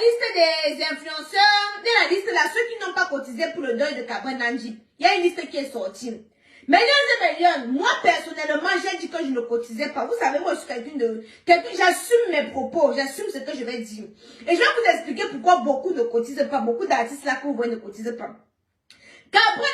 liste des influenceurs, de la liste là, ceux qui n'ont pas cotisé pour le deuil de Cabra Nandji. Il y a une liste qui est sortie. Millions, moi personnellement, j'ai dit que je ne cotisais pas. Vous savez, moi je suis j'assume mes propos, j'assume ce que je vais dire. Et je vais vous expliquer pourquoi beaucoup ne cotisent pas, beaucoup d'artistes là que vous voyez ne cotisent pas. Cabra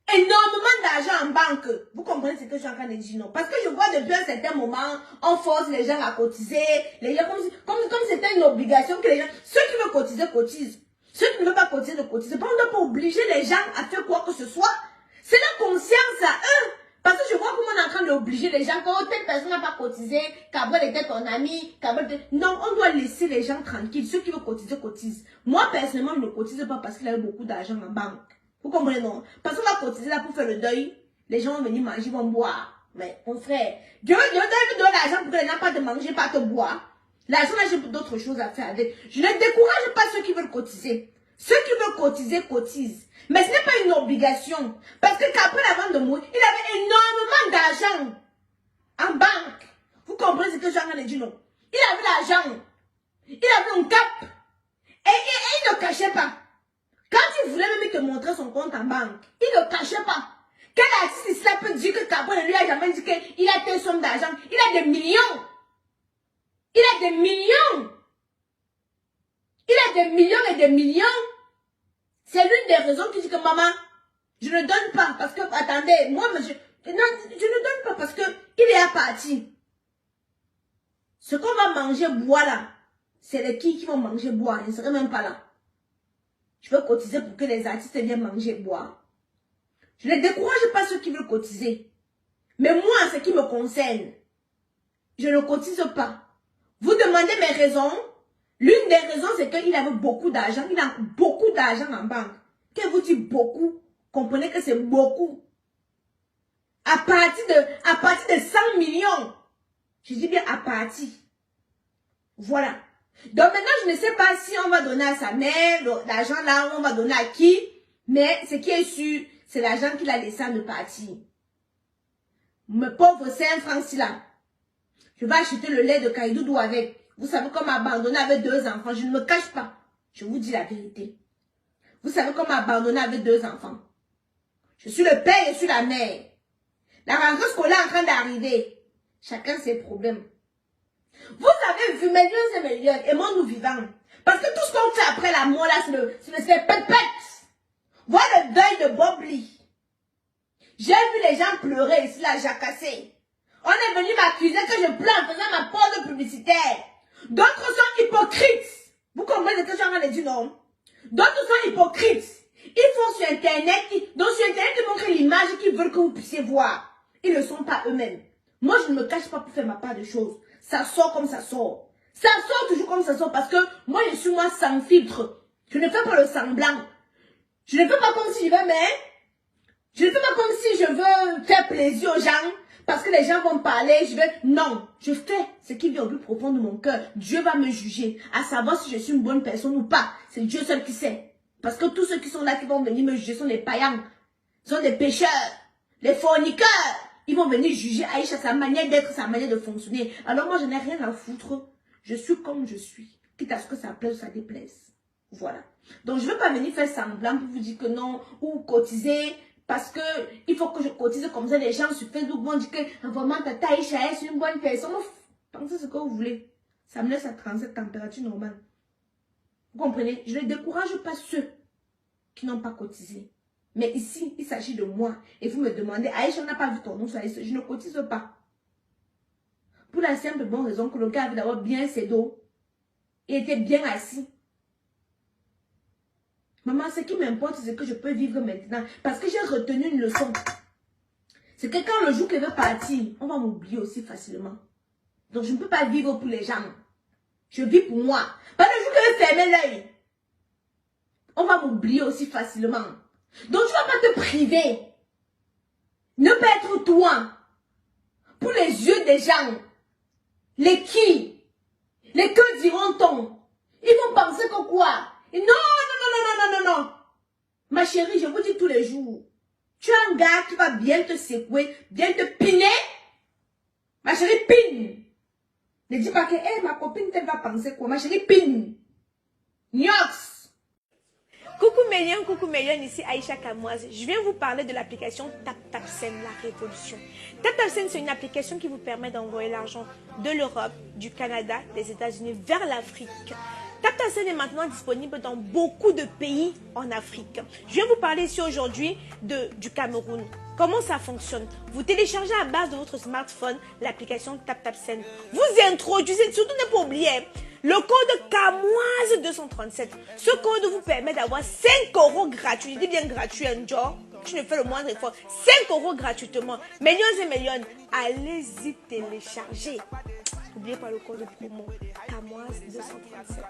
a énormément d'argent en banque. Vous comprenez ce que je suis en train de dire, non? Parce que je vois depuis un certain moment, on force les gens à cotiser, les gens comme c'était une obligation que les gens, ceux qui veulent cotiser, cotisent. Ceux qui ne veulent pas cotiser, ne cotisent pas. On ne doit pas obliger les gens à faire quoi que ce soit. C'est la conscience à eux. Parce que je vois comment on est en train d'obliger les gens. Quand telle personne n'a pas cotisé, Cabral était ton ami, non, on doit laisser les gens tranquilles. Ceux qui veulent cotiser, cotisent. Moi, personnellement, je ne cotise pas parce qu'il a eu beaucoup d'argent en banque. Vous comprenez, non? Parce qu'on va cotiser là pour faire le deuil. Les gens vont venir manger, ils vont boire. Mais, mon frère, Dieu te donne l'argent pour que les gens pas te manger, pas te boire. L'argent, là, j'ai d'autres choses à faire avec. Je ne décourage pas ceux qui veulent cotiser. Ceux qui veulent cotiser, cotisent. Mais ce n'est pas une obligation. Parce que qu'après avant de mourir, il avait énormément d'argent en banque. Vous comprenez ce que j'ai en train de dire, non? Il avait l'argent. Il avait un cap. Et il ne cachait pas. Quand il voulait même te montrer son compte en banque, il ne cachait pas. Quel artiste cela peut dire que Cabral ne lui a jamais dit qu'il a telle somme d'argent? Il a des millions. Il a des millions. Il a des millions et des millions. C'est l'une des raisons qui dit que maman, je ne donne pas parce que, attendez, moi, je ne donne pas parce que il est à partir. Ce qu'on va manger, boire là, c'est les qui vont manger, boire. Ils ne seraient même pas là. Je veux cotiser pour que les artistes viennent manger, boire. Je ne décourage pas ceux qui veulent cotiser. Mais moi, ce qui me concerne, je ne cotise pas. Vous demandez mes raisons. L'une des raisons, c'est qu'il avait beaucoup d'argent. Il a beaucoup d'argent en banque. Quand vous dites beaucoup, comprenez que c'est beaucoup. À partir de 100 millions. Je dis bien à partir. Voilà. Donc maintenant, je ne sais pas si on va donner à sa mère, l'argent là, on va donner à qui. Mais ce qui est sûr, c'est l'argent qu'il a laissé à nous partir. Mes pauvres 5 francs là. Je vais acheter le lait de Kaïdoudou avec. Vous savez comment abandonner avec 2 enfants. Je ne me cache pas. Je vous dis la vérité. Vous savez comment abandonner avec 2 enfants. Je suis le père, je suis la mère. La rentrée scolaire est en train d'arriver. Chacun ses problèmes. Vous avez vu millions et millions, aimons-nous vivants. Parce que tout ce qu'on fait après la mort là, c'est le pète-pète. Voilà le deuil de Bob Lee. J'ai vu les gens pleurer ici, là, jacassé. On est venu m'accuser que je pleure en faisant ma pause publicitaire. D'autres sont hypocrites. Vous comprenez ce que j'ai en train de dire, non? D'autres sont hypocrites. Ils font sur Internet, donc sur Internet, ils montrent l'image qu'ils veulent que vous puissiez voir. Ils ne le sont pas eux-mêmes. Moi, je ne me cache pas pour faire ma part de choses. Ça sort comme ça sort. Ça sort toujours comme ça sort parce que moi, je suis moi sans filtre. Je ne fais pas le semblant. Je ne fais pas comme si je veux, mais je ne fais pas comme si je veux faire plaisir aux gens. Parce que les gens vont me parler, non, je fais ce qui vient au plus profond de mon cœur. Dieu va me juger, à savoir si je suis une bonne personne ou pas. C'est Dieu seul qui sait. Parce que tous ceux qui sont là, qui vont venir me juger, sont des païens, sont des pécheurs, les forniqueurs. Ils vont venir juger Aïcha, sa manière d'être, sa manière de fonctionner. Alors moi, je n'ai rien à foutre. Je suis comme je suis. Quitte à ce que ça plaise ou ça déplaise. Voilà. Donc, je ne veux pas venir faire semblant pour vous dire que non, ou cotiser. Parce que il faut que je cotise comme ça, les gens sur Facebook vont dire que vraiment Tata Aïcha est une bonne personne. Pensez ce que vous voulez. Ça me laisse à 37 température normale. Vous comprenez? Je ne décourage pas ceux qui n'ont pas cotisé. Mais ici, il s'agit de moi. Et vous me demandez, Aïcha, on n'a pas vu ton nom sur la liste. Je ne cotise pas. Pour la simple bonne raison que le gars avait d'abord bien ses dos. Il était bien assis. Maman, ce qui m'importe, c'est que je peux vivre maintenant. Parce que j'ai retenu une leçon. C'est que quand le jour qu'elle veut partir, on va m'oublier aussi facilement. Donc, je ne peux pas vivre pour les gens. Je vis pour moi. Parce que le jour qu'elle veut fermer l'œil, on va m'oublier aussi facilement. Donc, tu ne vas pas te priver. Ne pas être toi. Pour les yeux des gens. Les qui? Les que diront-on? Ils vont penser que quoi? Non, non, non, non, non, non, non. Ma chérie, je vous dis tous les jours. Tu as un gars qui va bien te secouer, bien te piner. Ma chérie, pine. Ne dis pas que, hey, ma copine, elle va penser quoi? Ma chérie, pine. Nyox. Coucou Mélion, ici Aïcha Kamoise. Je viens vous parler de l'application TapTapSend, la révolution. TapTapSend, c'est une application qui vous permet d'envoyer l'argent de l'Europe, du Canada, des États-Unis vers l'Afrique. TapTapSend est maintenant disponible dans beaucoup de pays en Afrique. Je viens vous parler ici aujourd'hui du Cameroun. Comment ça fonctionne? Vous téléchargez à base de votre smartphone l'application TapTapSend. Vous introduisez, surtout ne pas oublier, le code CAMOISE 237. Ce code vous permet d'avoir 5 € gratuits. Je dis bien gratuit, un jour. Tu ne fais le moindre effort. 5 € gratuitement. Millions et millions. Allez-y télécharger. N'oubliez pas le code promo CAMOISE 237.